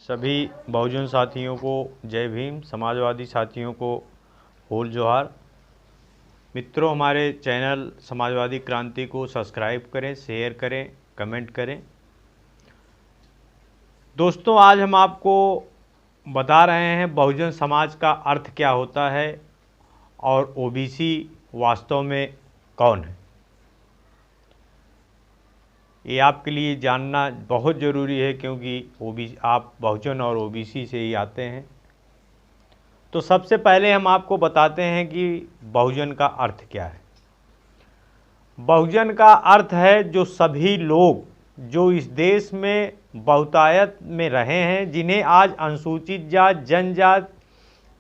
सभी बहुजन साथियों को जय भीम, समाजवादी साथियों को होल जोहार। मित्रों, हमारे चैनल समाजवादी क्रांति को सब्सक्राइब करें, शेयर करें, कमेंट करें। दोस्तों, आज हम आपको बता रहे हैं बहुजन समाज का अर्थ क्या होता है और ओबीसी वास्तव में कौन है। ये आपके लिए जानना बहुत ज़रूरी है, क्योंकि आप बहुजन और ओबीसी से ही आते हैं। तो सबसे पहले हम आपको बताते हैं कि बहुजन का अर्थ क्या है। बहुजन का अर्थ है जो सभी लोग जो इस देश में बहुतायत में रहे हैं, जिन्हें आज अनुसूचित जात, जनजात,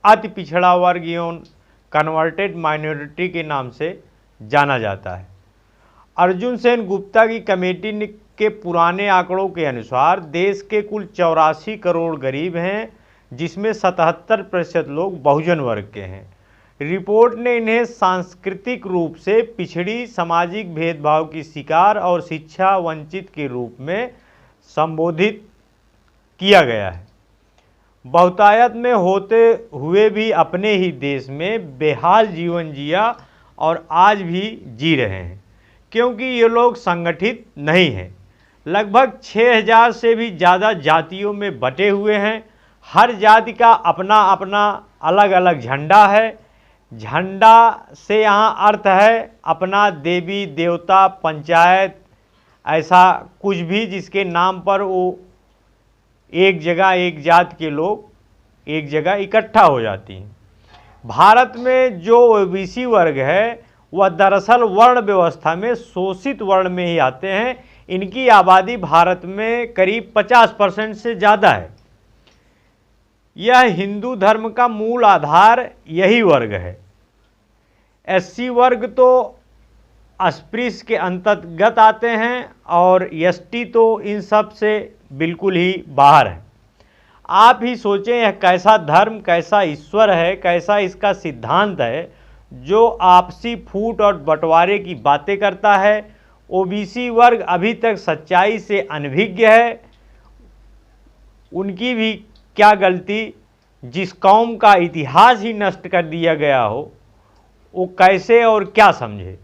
अति पिछड़ा वर्ग एवं कन्वर्टेड माइनॉरिटी के नाम से जाना जाता है। अर्जुन सेन गुप्ता की कमेटी के पुराने आंकड़ों के अनुसार देश के कुल 84 करोड़ गरीब हैं, जिसमें 77% लोग बहुजन वर्ग के हैं। रिपोर्ट ने इन्हें सांस्कृतिक रूप से पिछड़ी, सामाजिक भेदभाव की शिकार और शिक्षा वंचित के रूप में संबोधित किया गया है। बहुतायत में होते हुए भी अपने ही देश में बेहाल जीवन जिया और आज भी जी रहे हैं, क्योंकि ये लोग संगठित नहीं हैं। लगभग 6000 से भी ज़्यादा जातियों में बटे हुए हैं। हर जाति का अपना अपना अलग अलग झंडा है। झंडा से यहाँ अर्थ है अपना देवी देवता, पंचायत, ऐसा कुछ भी जिसके नाम पर वो एक जगह एक जात के लोग एक जगह इकट्ठा हो जाती हैं। भारत में जो ओबीसी वर्ग है वह दरअसल वर्ण व्यवस्था में शोषित वर्ण में ही आते हैं। इनकी आबादी भारत में करीब 50% से ज़्यादा है। यह हिंदू धर्म का मूल आधार यही वर्ग है। एससी वर्ग तो अस्पृश्य के अंतर्गत आते हैं और एसटी तो इन सब से बिल्कुल ही बाहर है। आप ही सोचें, यह कैसा धर्म, कैसा ईश्वर है, कैसा इसका सिद्धांत है जो आपसी फूट और बंटवारे की बातें करता है। ओबीसी वर्ग अभी तक सच्चाई से अनभिज्ञ है। उनकी भी क्या गलती, जिस कौम का इतिहास ही नष्ट कर दिया गया हो, वो कैसे और क्या समझे।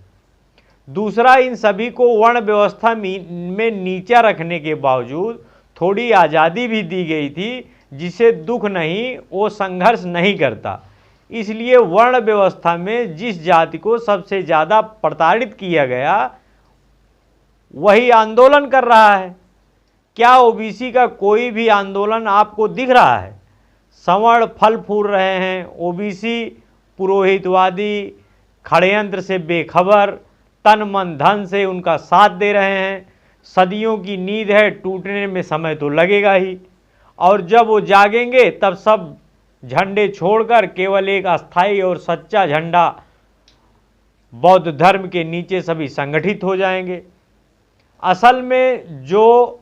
दूसरा, इन सभी को वर्ण व्यवस्था में नीचा रखने के बावजूद थोड़ी आज़ादी भी दी गई थी, जिसे दुख नहीं, वो संघर्ष नहीं करता। इसलिए वर्ण व्यवस्था में जिस जाति को सबसे ज़्यादा प्रताड़ित किया गया वही आंदोलन कर रहा है। क्या ओबीसी का कोई भी आंदोलन आपको दिख रहा है? सवर्ण फल फूल रहे हैं। ओबीसी पुरोहितवादी षड्यंत्र से बेखबर, तन मन धन से उनका साथ दे रहे हैं। सदियों की नींद है, टूटने में समय तो लगेगा ही, और जब वो जागेंगे तब सब झंडे छोड़कर केवल एक अस्थाई और सच्चा झंडा बौद्ध धर्म के नीचे सभी संगठित हो जाएंगे। असल में जो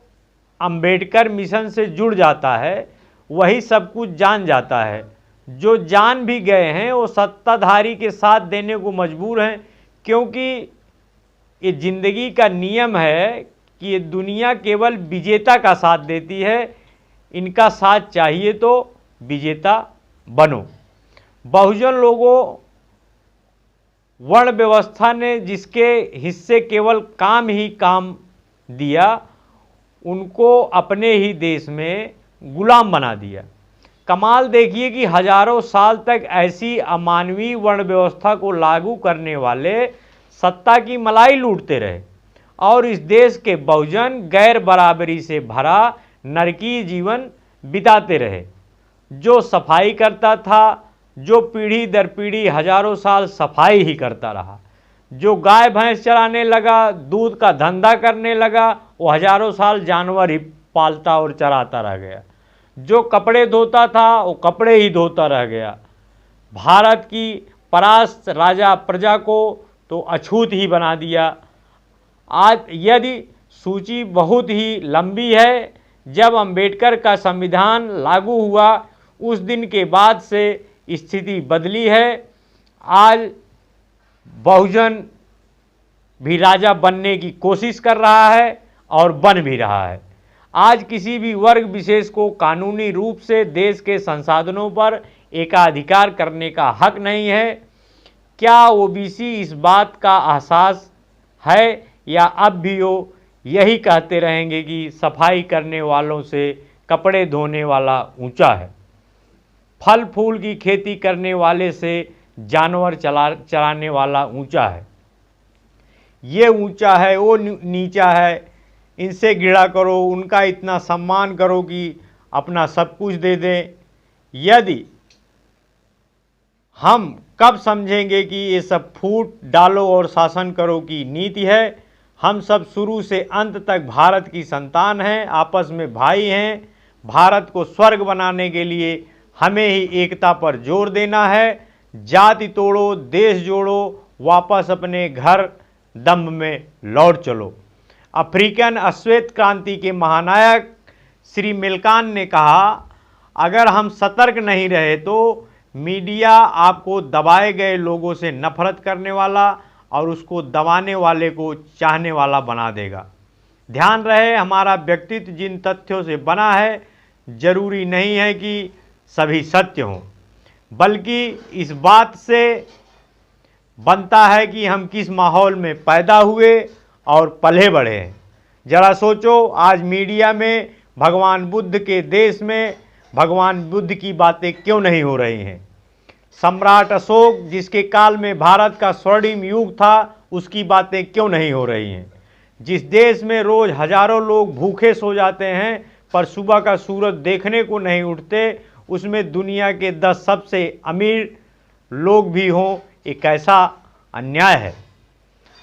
अंबेडकर मिशन से जुड़ जाता है वही सब कुछ जान जाता है। जो जान भी गए हैं वो सत्ताधारी के साथ देने को मजबूर हैं, क्योंकि ये जिंदगी का नियम है कि ये दुनिया केवल विजेता का साथ देती है। इनका साथ चाहिए तो विजेता बनो। बहुजन लोगों, वर्ण व्यवस्था ने जिसके हिस्से केवल काम ही काम दिया, उनको अपने ही देश में गुलाम बना दिया। कमाल देखिए कि हजारों साल तक ऐसी अमानवीय वर्ण व्यवस्था को लागू करने वाले सत्ता की मलाई लूटते रहे और इस देश के बहुजन गैर बराबरी से भरा नरकीय जीवन बिताते रहे। जो सफाई करता था, जो पीढ़ी दर पीढ़ी हजारों साल सफाई ही करता रहा, जो गाय भैंस चराने लगा, दूध का धंधा करने लगा, वो हजारों साल जानवर ही पालता और चराता रह गया। जो कपड़े धोता था वो कपड़े ही धोता रह गया। भारत की परास्त राजा प्रजा को तो अछूत ही बना दिया। आज यदि सूची बहुत ही लंबी है। जब अंबेडकर का संविधान लागू हुआ उस दिन के बाद से स्थिति बदली है। आज बहुजन भी राजा बनने की कोशिश कर रहा है और बन भी रहा है। आज किसी भी वर्ग विशेष को कानूनी रूप से देश के संसाधनों पर एकाधिकार करने का हक नहीं है। क्या ओबीसी इस बात का एहसास है या अब भी वो यही कहते रहेंगे कि सफाई करने वालों से कपड़े धोने वाला ऊंचा है, फल फूल की खेती करने वाले से जानवर चराने वाला ऊंचा है, ये ऊंचा है वो नीचा है, इनसे घृणा करो, उनका इतना सम्मान करो कि अपना सब कुछ दे दें। यदि हम कब समझेंगे कि ये सब फूट डालो और शासन करो की नीति है। हम सब शुरू से अंत तक भारत की संतान हैं, आपस में भाई हैं। भारत को स्वर्ग बनाने के लिए हमें ही एकता पर जोर देना है। जाति तोड़ो, देश जोड़ो, वापस अपने घर दम में लौट चलो। अफ्रीकन अश्वेत क्रांति के महानायक श्री मिल्कान ने कहा, अगर हम सतर्क नहीं रहे तो मीडिया आपको दबाए गए लोगों से नफरत करने वाला और उसको दबाने वाले को चाहने वाला बना देगा। ध्यान रहे, हमारा व्यक्तित्व जिन तथ्यों से बना है जरूरी नहीं है कि सभी सत्य हों, बल्कि इस बात से बनता है कि हम किस माहौल में पैदा हुए और पले बढ़े हैं। जरा सोचो, आज मीडिया में भगवान बुद्ध के देश में भगवान बुद्ध की बातें क्यों नहीं हो रही हैं। सम्राट अशोक जिसके काल में भारत का स्वर्णिम युग था, उसकी बातें क्यों नहीं हो रही हैं। जिस देश में रोज हजारों लोग भूखे सो जाते हैं पर सुबह का सूरज देखने को नहीं उठते, उसमें दुनिया के 10 सबसे अमीर लोग भी हों, ये कैसा अन्याय है।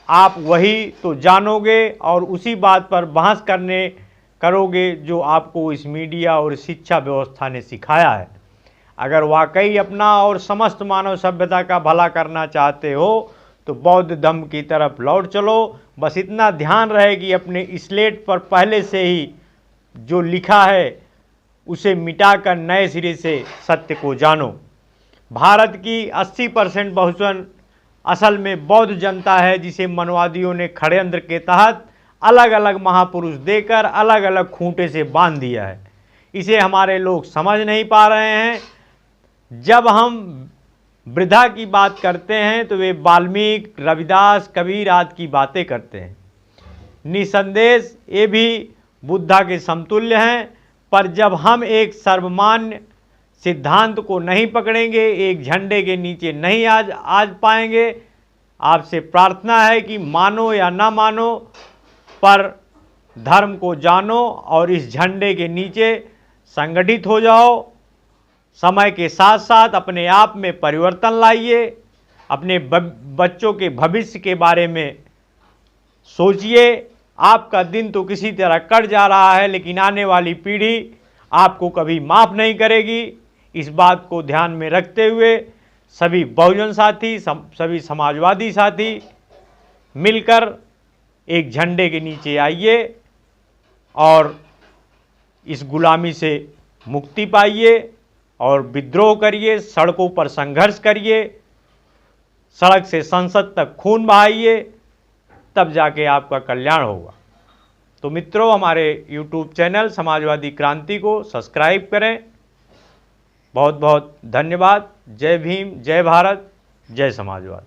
आप वही तो जानोगे और उसी बात पर बहस करोगे जो आपको इस मीडिया और शिक्षा व्यवस्था ने सिखाया है। अगर वाकई अपना और समस्त मानव सभ्यता का भला करना चाहते हो तो बौद्ध धम्म की तरफ लौट चलो। बस इतना ध्यान रहे कि अपने स्लेट पर पहले से ही जो लिखा है उसे मिटाकर नए सिरे से सत्य को जानो। भारत की 80% बहुजन असल में बौद्ध जनता है, जिसे मनवादियों ने षड्यंत्र के तहत अलग अलग महापुरुष देकर अलग अलग खूंटे से बांध दिया है। इसे हमारे लोग समझ नहीं पा रहे हैं। जब हम वृद्धा की बात करते हैं तो वे वाल्मीकि, रविदास, कबीर आदि की बातें करते हैं। निसंदेह ये भी बुद्धा के समतुल्य हैं, पर जब हम एक सर्वमान्य सिद्धांत को नहीं पकड़ेंगे, एक झंडे के नीचे नहीं आज पाएंगे। आपसे प्रार्थना है कि मानो या ना मानो, पर धर्म को जानो और इस झंडे के नीचे संगठित हो जाओ। समय के साथ साथ अपने आप में परिवर्तन लाइए। अपने बच्चों के भविष्य के बारे में सोचिए। आपका दिन तो किसी तरह कट जा रहा है, लेकिन आने वाली पीढ़ी आपको कभी माफ़ नहीं करेगी। इस बात को ध्यान में रखते हुए सभी बहुजन साथी, सभी समाजवादी साथी मिलकर एक झंडे के नीचे आइए और इस गुलामी से मुक्ति पाइए और विद्रोह करिए, सड़कों पर संघर्ष करिए, सड़क से संसद तक खून बहाइए, तब जाके आपका कल्याण होगा। तो मित्रों, हमारे YouTube चैनल समाजवादी क्रांति को सब्सक्राइब करें। बहुत बहुत धन्यवाद। जय भीम, जय भारत, जय समाजवाद।